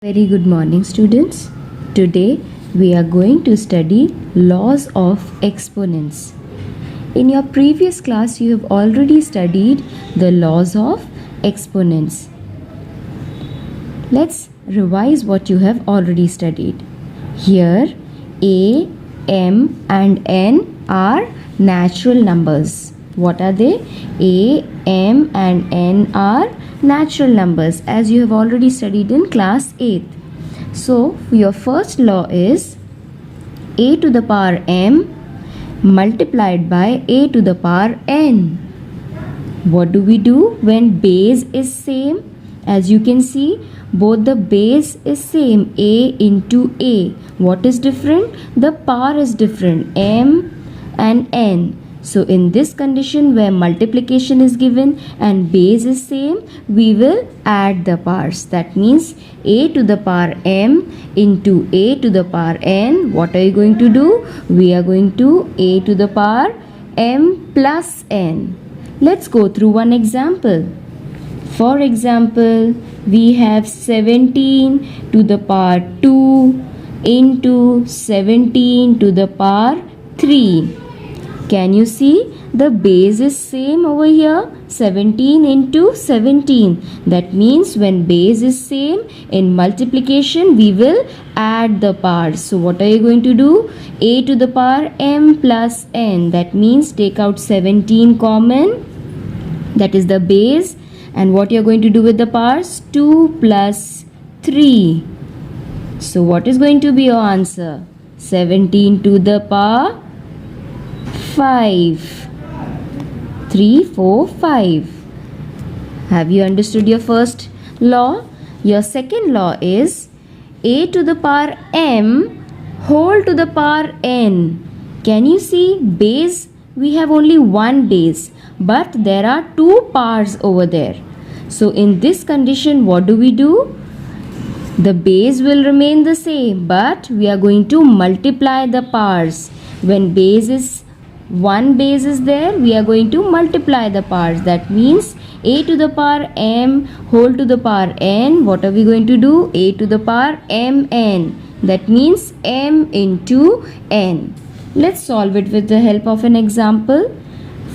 Very good morning, students. Today we are going to study laws of exponents. In your previous class you have already studied the laws of exponents. Let's revise what you have already studied. Here a, m and n are natural numbers. What are they? A, m and n are natural numbers, as you have already studied in class 8th. So your first law is a to the power m multiplied by a to the power n. What do we do when base is same? As you can see, both the base is same, a into a. What is different? The power is different, m and n. So in this condition where multiplication is given and base is same, we will add the powers. That means a to the power m into a to the power n. What are you going to do? We are going to a to the power m plus n. Let's go through one example. For example, we have 17 to the power 2 into 17 to the power 3. Can you see the base is same over here? 17 into 17. That means when base is same, in multiplication we will add the powers. So what are you going to do? A to the power m plus n. That means take out 17 common. That is the base. And what you are going to do with the powers? 2 plus 3. So what is going to be your answer? 17 to the power 5. 3, 4, 5. Have you understood your first law? Your second law is a to the power m whole to the power n. Can you see base? We have only one base, but there are two powers over there. So in this condition, what do? The base will remain the same, but we are going to multiply the powers. When one base is there, we are going to multiply the powers. That means a to the power m whole to the power n. What are we going to do? A to the power mn. That means m into n. Let's solve it with the help of an example.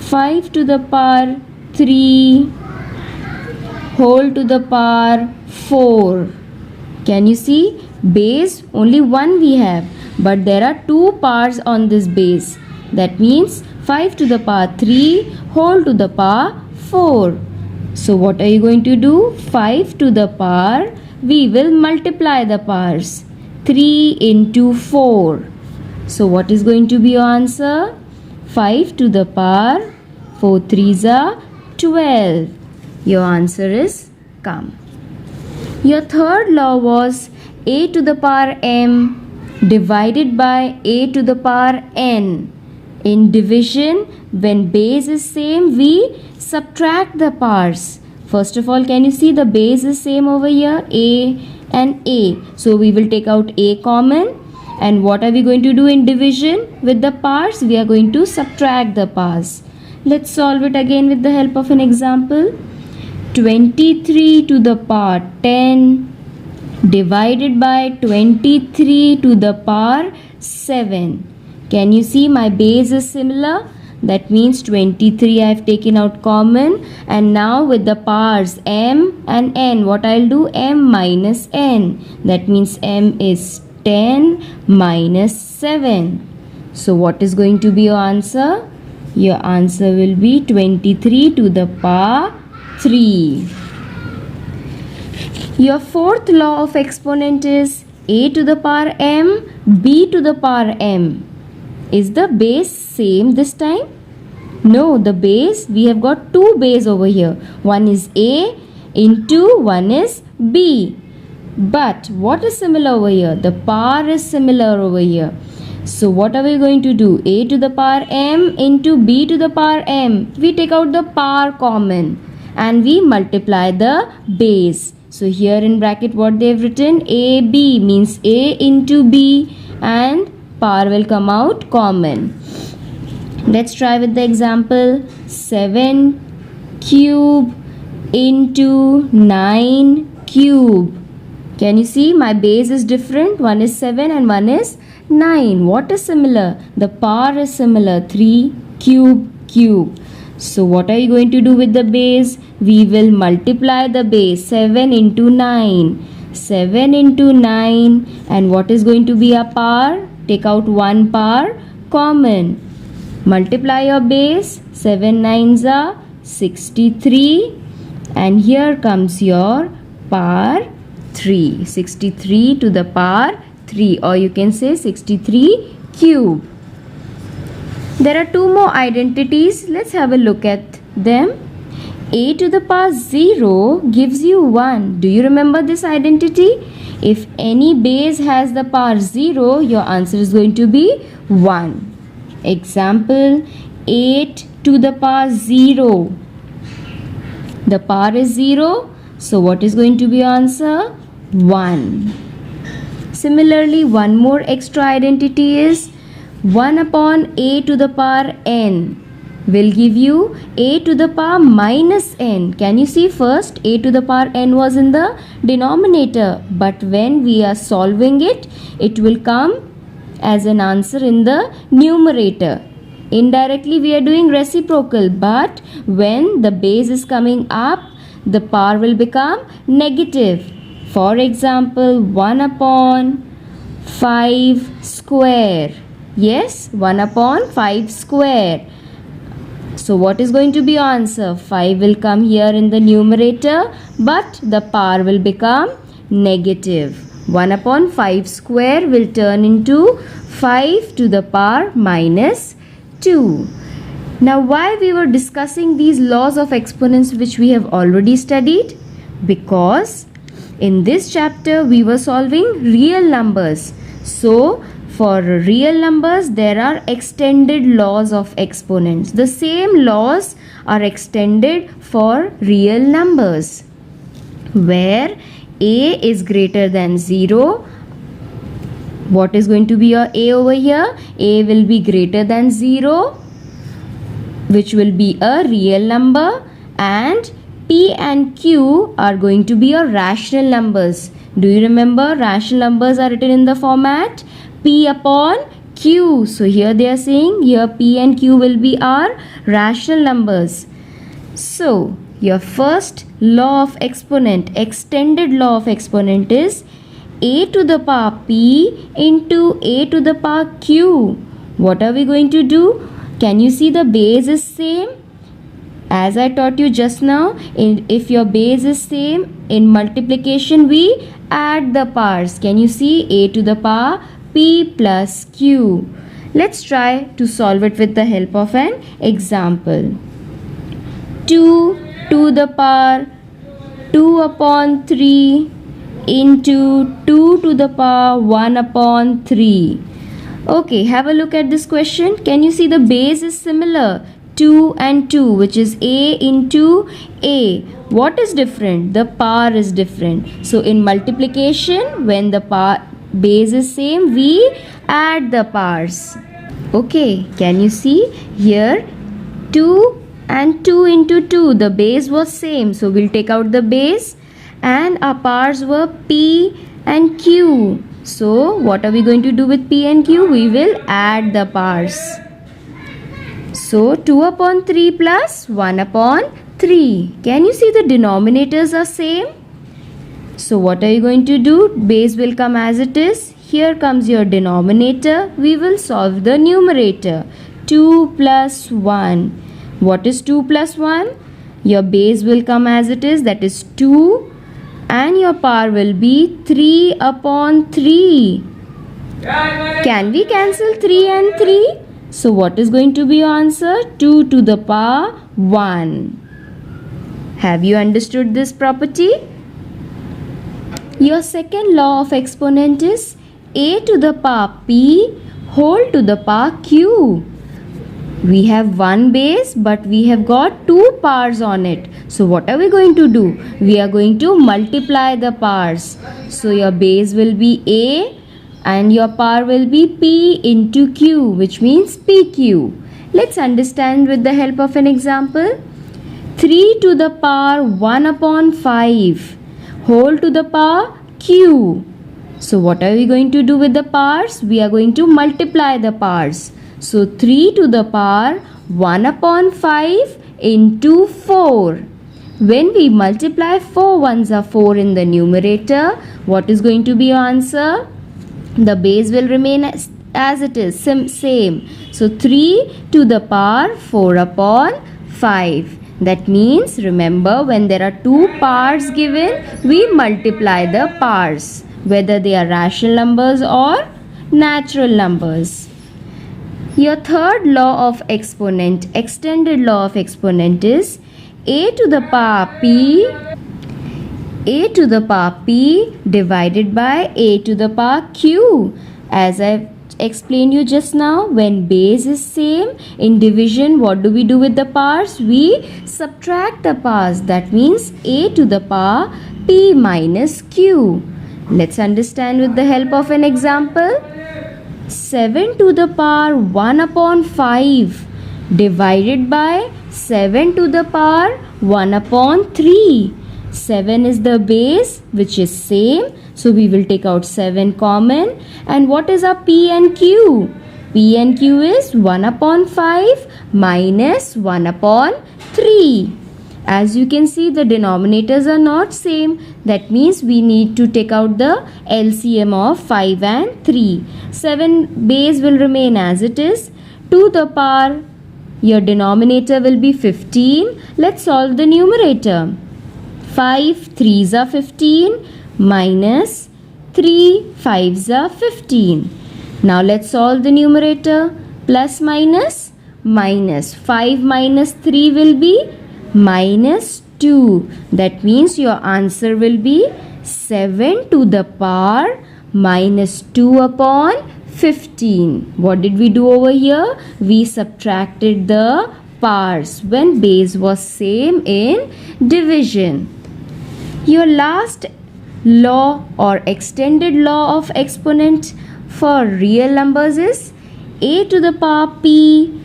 5 to the power 3 whole to the power 4. Can you see? Base only one we have, but there are two powers on this base. That means 5 to the power 3 whole to the power 4. So what are you going to do? 5 to the power, we will multiply the powers. 3 into 4. So what is going to be your answer? 5 to the power 4 3s are 12. Your answer is come. Your third law was a to the power m divided by a to the power n. In division, when base is same, we subtract the powers. First of all, can you see the base is same over here? A and a. So we will take out a common. And what are we going to do in division? With the powers, we are going to subtract the powers. Let's solve it again with the help of an example. 23 to the power 10 divided by 23 to the power 7. Can you see my base is similar? That means 23 I have taken out common, and now with the powers m and n, what I'll do? M minus n. That means m is 10 minus 7. So what is going to be your answer? Your answer will be 23 to the power 3. Your fourth law of exponent is a to the power m, b to the power m. Is the base same this time? No, the base, we have got two base over here. One is a into one is b. But what is similar over here? The power is similar over here. So what are we going to do? A to the power m into b to the power m. We take out the power common and we multiply the base. So here in bracket what they have written? ab means a into b, and power will come out common. Let's try with the example. 7 cube into 9 cube. Can you see my base is different? One is 7 and one is 9. What is similar? The power is similar. 3 cube cube. So what are you going to do with the base? We will multiply the base. 7 into 9. 7 into 9. And what is going to be our power? Take out one power common. Multiply your base. 7 nines are 63. And here comes your power 3. 63 to the power 3, or you can say 63 cube. There are two more identities. Let's have a look at them. A to the power 0 gives you 1. Do you remember this identity? If any base has the power 0, your answer is going to be 1. Example, 8 to the power 0. The power is 0. So what is going to be answer? 1. Similarly, one more extra identity is 1 upon a to the power n will give you a to the power minus n. Can you see first a to the power n was in the denominator, but when we are solving it, it will come as an answer in the numerator. Indirectly we are doing reciprocal, but when the base is coming up, the power will become negative. For example, 1 upon 5 square. Yes, 1 upon 5 square. So what is going to be answer? 5 will come here in the numerator, but the power will become negative. 1 upon 5 square will turn into 5 to the power minus 2. Now why we were discussing these laws of exponents which we have already studied? Because in this chapter we were solving real numbers. So for real numbers there are extended laws of exponents. The same laws are extended for real numbers. Where a is greater than 0, what is going to be your a over here? A will be greater than 0, which will be a real number, and P and Q are going to be your rational numbers. Do you remember rational numbers are written in the format P upon Q. So here they are saying here P and Q will be our rational numbers. So your first law of exponent, extended law of exponent is a to the power P into a to the power Q. What are we going to do? Can you see the base is same? As I taught you just now, if your base is same, in multiplication we add the powers. Can you see a to the power P plus Q? Let's try to solve it with the help of an example. 2 to the power 2 upon 3 into 2 to the power 1 upon 3. Okay, have a look at this question. Can you see the base is similar? 2 and 2, which is a into a. What is different? The power is different. So in multiplication, when the base is same, we add the powers. Okay, can you see here 2 and 2 into 2, the base was same, so we'll take out the base, and our powers were P and Q. So what are we going to do with P and Q? We will add the powers. So 2 upon 3 plus 1 upon 3. Can you see the denominators are same? So what are you going to do? Base will come as it is. Here comes your denominator. We will solve the numerator. 2 plus 1. What is 2 plus 1? Your base will come as it is, that is 2, and your power will be 3 upon 3. Can we cancel 3 and 3? So what is going to be your answer? 2 to the power 1. Have you understood this property? Your second law of exponent is a to the power p whole to the power q. We have one base, but we have got two powers on it. So what are we going to do? We are going to multiply the powers. So your base will be a and your power will be p into q, which means pq. Let's understand with the help of an example. 3 to the power 1 upon 5 whole to the power q. So what are we going to do with the powers? We are going to multiply the powers. So 3 to the power 1 upon 5 into 4. When we multiply 4 ones are 4 in the numerator, what is going to be your answer? The base will remain as it is, same. So 3 to the power 4 upon 5. That means, remember, when there are two powers given, we multiply the powers, whether they are rational numbers or natural numbers. Your third law of exponent, extended law of exponent, is a to the power p divided by a to the power q. As I explained you just now, when base is same, in division what do we do with the powers? We subtract the powers. That means a to the power p minus q. Let's understand with the help of an example. 7 to the power 1 upon 5 divided by 7 to the power 1 upon 3. 7 is the base, which is same. So we will take out 7 common. And what is our p and q? P and q is 1 upon 5 minus 1 upon 3. As you can see, the denominators are not same. That means we need to take out the LCM of 5 and 3. 7 base will remain as it is. To the power, your denominator will be 15. Let's solve the numerator. 5 3s are 15 minus 3 5s are 15. Now let's solve the numerator. Plus minus, minus. 5 minus 3 will be minus 2. That means your answer will be 7 to the power minus 2 upon 15. What did we do over here? We subtracted the powers when base was same in division. Your last law or extended law of exponent for real numbers is a to the power p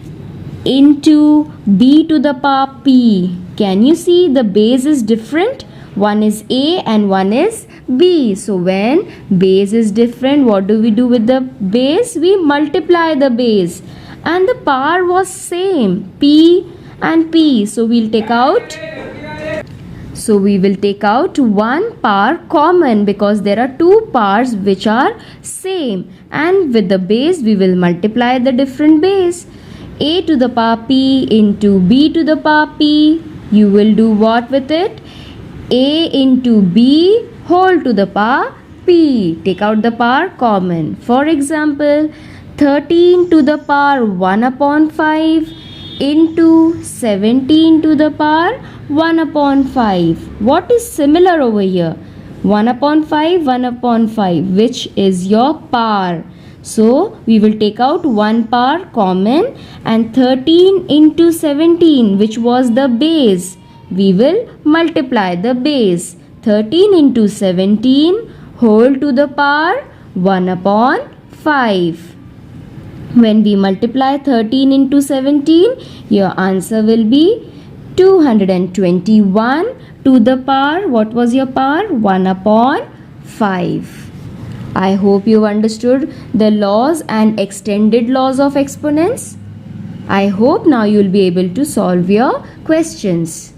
into b to the power p. Can you see the base is different? One is a and one is b. So when base is different, what do we do with the base? We multiply the base. And the power was same, p and p. So we will take out one power common because there are two powers which are same, and with the base we will multiply the different base. A to the power p into b to the power p. You will do what with it? A into b whole to the power p. Take out the power common. For example, 13 to the power 1 upon 5 into 17 to the power 1 upon 5. What is similar over here? 1 upon 5, 1 upon 5. Which is your power? So, we will take out one power common, and 13 into 17, which was the base. We will multiply the base. 13 into 17 whole to the power 1 upon 5. When we multiply 13 into 17, your answer will be 221 to the power, what was your power? 1 upon 5. I hope you understood the laws and extended laws of exponents. I hope now you will be able to solve your questions.